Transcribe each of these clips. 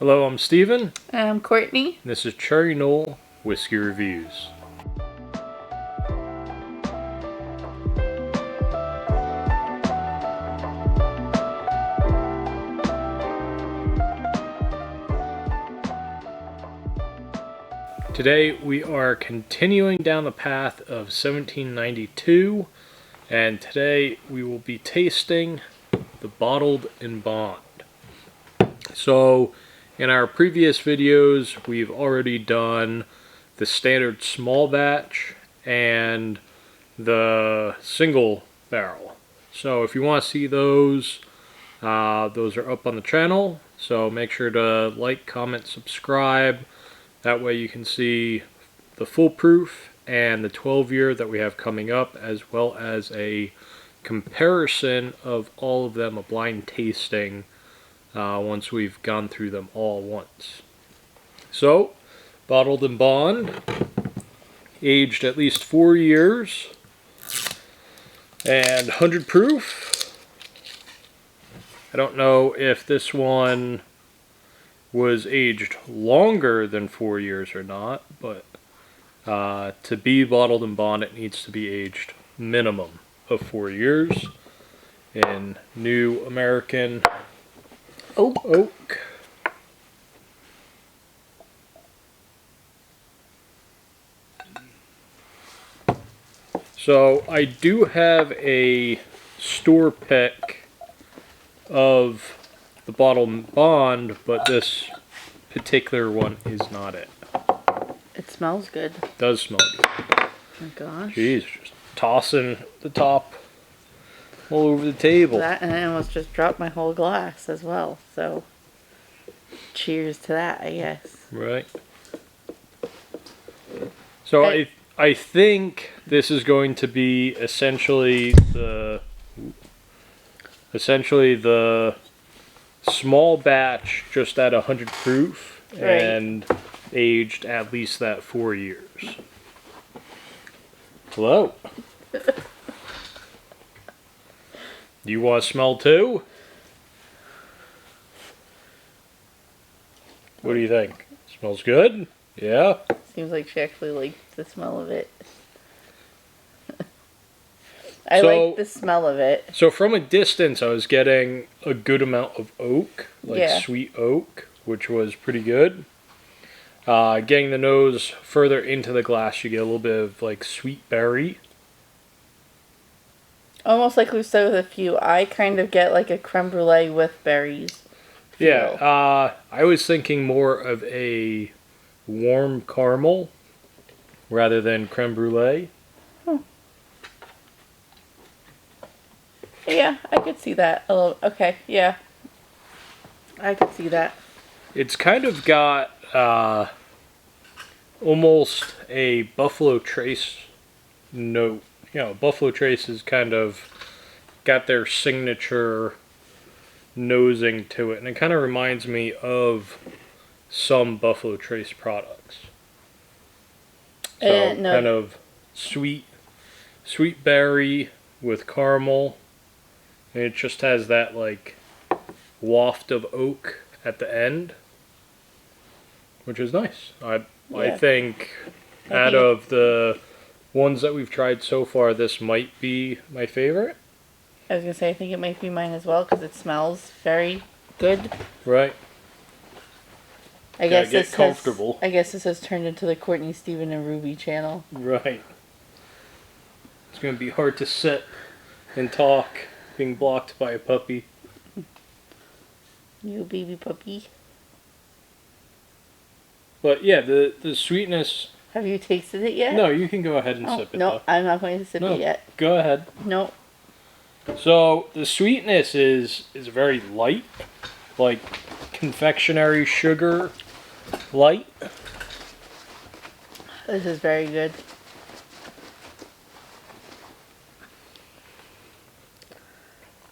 Hello, I'm Steven. I'm Courtney. And this is Cherry Knoll Whiskey Reviews. Today we are continuing down the path of 1792, and today we will be tasting the Bottled in Bond. So in our previous videos we've already done the standard small batch and the single barrel. So if you want to see those are up on the channel, so make sure to like, comment, subscribe. That way you can see the full proof and the 12-year that we have coming up, as well as a comparison of all of them, a blind tasting, once we've gone through them all once. So, Bottled in Bond, aged at least 4 years, and 100 proof. I don't know if this one was aged longer than 4 years or not, but to be Bottled in Bond, it needs to be aged minimum of 4 years in New American oak. So I do have a store pick of the Bottled in Bond, but this particular one is not it. It smells good. It does smell good. Oh my gosh. Jeez, just tossing the top all over the table. That, and I almost just dropped my whole glass as well. So, cheers to that, I guess. Right. So I think this is going to be essentially the small batch, just at 100 proof, right, and aged at least that 4 years. Hello. Do you want to smell too? What do you think? Smells good? Yeah? Seems like she actually liked the smell of it. I like the smell of it. So from a distance, I was getting a good amount of oak, like yeah, sweet oak, which was pretty good. Getting the nose further into the glass, you get a little bit of like sweet berry. Almost like we said with a few, I kind of get like a creme brulee with berries. Yeah, I was thinking more of a warm caramel rather than creme brulee. Yeah, I could see that a little. Okay, yeah, I could see that. It's kind of got almost a Buffalo Trace note. You know, Buffalo Trace has kind of got their signature nosing to it, and it kind of reminds me of some Buffalo Trace products. So kind of sweet berry with caramel, and it just has that like waft of oak at the end, which is nice. I think out of the ones that we've tried so far, this might be my favorite. I was going to say, I think it might be mine as well, because it smells very good. Right. I guess this comfortable. I guess this has turned into the Courtney, Steven, and Ruby channel. Right. It's going to be hard to sit and talk, being blocked by a puppy. You baby puppy. But yeah, the sweetness... Have you tasted it yet? No, you can go ahead and sip it. No, I'm not going to sip it yet. Go ahead. No. So the sweetness is very light, like confectionery sugar light. This is very good.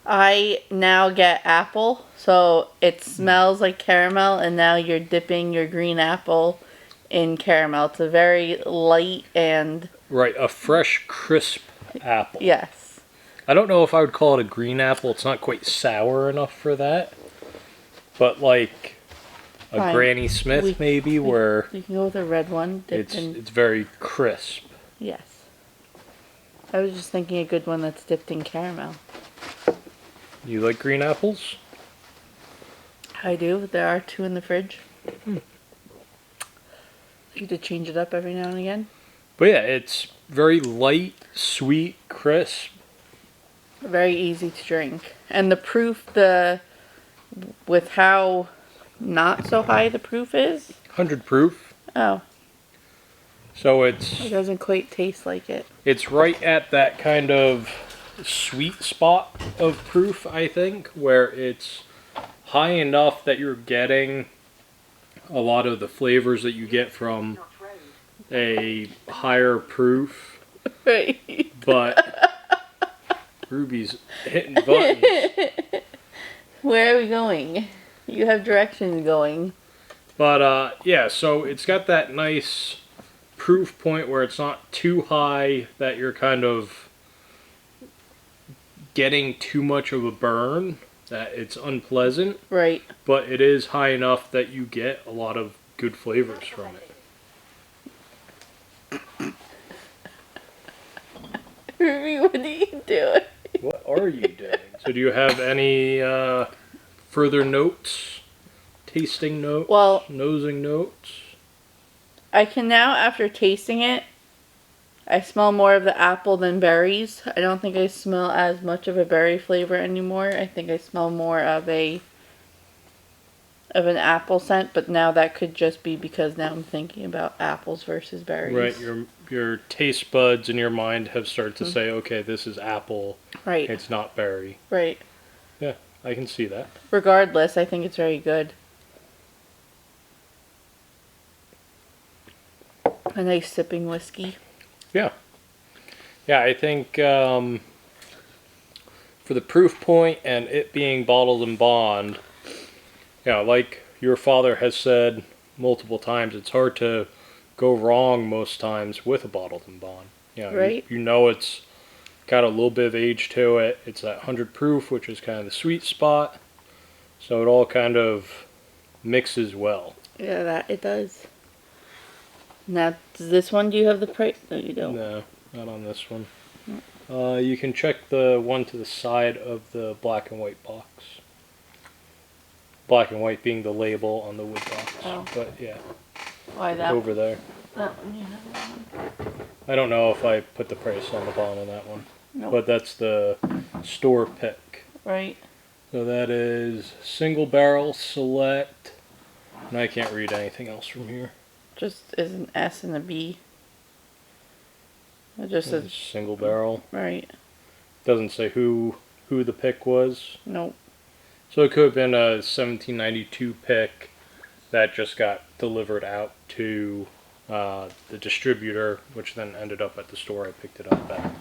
I now get apple, so it smells like caramel, and now you're dipping your green apple in caramel. It's a very light and... Right, a fresh, crisp apple. Yes. I don't know if I would call it a green apple. It's not quite sour enough for that. But, like, a Fine. Granny Smith maybe, where You can go with a red one. Dipped in, it's very crisp. yes. I was just thinking a good one that's dipped in caramel. You like green apples? I do. There are 2 in the fridge. You to change it up every now and again. But yeah, it's very light, sweet, crisp. Very easy to drink. And the proof, with how not so high the proof is. 100 proof. Oh, So it doesn't quite taste like it. it's right at that kind of sweet spot of proof, I think, where it's high enough that you're getting a lot of the flavors that you get from a higher proof. Right. But Ruby's hitting buttons. Where are we going? You have directions going. But yeah, so it's got that nice proof point where it's not too high that you're kind of getting too much of a burn, that it's unpleasant. Right. But it is high enough that you get a lot of good flavors from it. Ruby, what are you doing? What are you doing? So do you have any further notes? Tasting notes? Well, nosing notes? I can now, after tasting it, I smell more of the apple than berries. I don't think I smell as much of a berry flavor anymore. I think I smell more of an apple scent, but now that could just be because now I'm thinking about apples versus berries. Right, your taste buds in your mind have started to say, okay, this is apple. Right. It's not berry. Right. Yeah, I can see that. Regardless, I think it's very good. A nice sipping whiskey. Yeah. Yeah, I think for the proof point and it being bottled in bond, yeah, like your father has said multiple times, it's hard to go wrong most times with a bottled in bond. You know, right. You know it's got a little bit of age to it. It's at 100 proof, which is kind of the sweet spot. So it all kind of mixes well. Yeah, that it does. Now, this one, do you have the price? No, you don't. No, not on this one. You can check the one to the side of the black and white box. Black and white being the label on the wood box. Oh. But yeah. Why that? Over there. That one, you have that one. I don't know if I put the price on the bottom of that one. Nope. But that's the store pick. Right. So that is single barrel select. And I can't read anything else from here. Just is an S and a B. It just says single barrel. Right. Doesn't say who the pick was. Nope. So it could have been a 1792 pick that just got delivered out to the distributor, which then ended up at the store I picked it up at.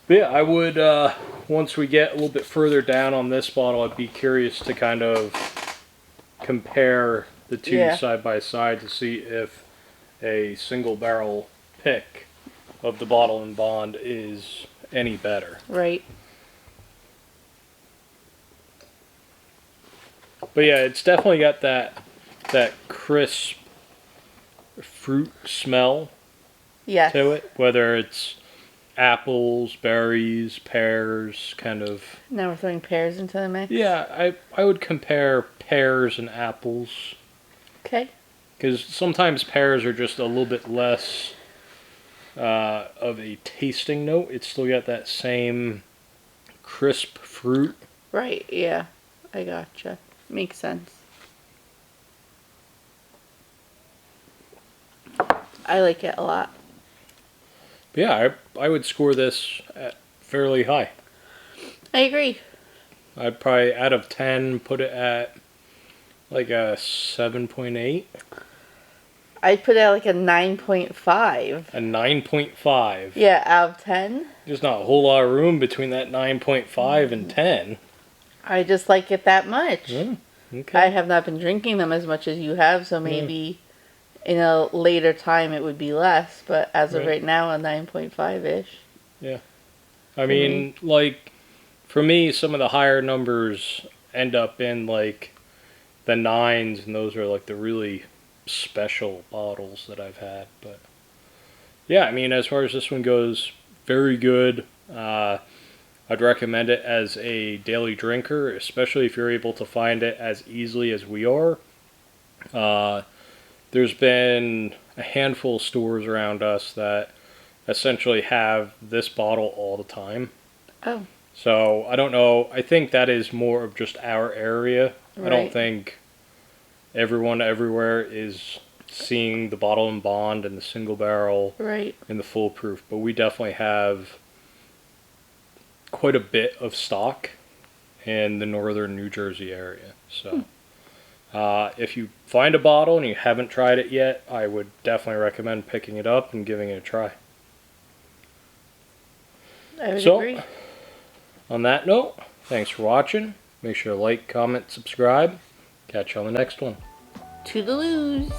But yeah, I would, once we get a little bit further down on this bottle, I'd be curious to kind of compare the two side by side to see if a single barrel pick of the bottle and bond is any better. Right. But yeah, it's definitely got that crisp fruit smell to it, whether it's apples, berries, pears, kind of. Now we're throwing pears into the mix? Yeah, I would compare pears and apples. Okay. Because sometimes pears are just a little bit less of a tasting note. It's still got that same crisp fruit. Right, yeah. I gotcha. Makes sense. I like it a lot. But yeah, I would score this at fairly high. I agree. I'd probably, out of 10, put it at like a 7.8. I'd put it at like a 9.5. A 9.5. Yeah, out of 10. There's not a whole lot of room between that 9.5 and 10. I just like it that much. Okay. I have not been drinking them as much as you have, so maybe in a later time it would be less, but as of right now, a 9.5-ish. Yeah. I mean, like, for me, some of the higher numbers end up in, like, the 9s, and those are like the really special bottles that I've had. But yeah, I mean, as far as this one goes, very good. I'd recommend it as a daily drinker, especially if you're able to find it as easily as we are. There's been a handful of stores around us that essentially have this bottle all the time. Oh. So I don't know. I think that is more of just our area. Right. I don't think everyone everywhere is seeing the bottle and bond and the single barrel Right. and the foolproof, but we definitely have quite a bit of stock in the northern New Jersey area. So if you find a bottle and you haven't tried it yet, I would definitely recommend picking it up and giving it a try. I would agree. On that note, thanks for watching. Make sure to like, comment, subscribe. Catch you on the next one. Toodaloo.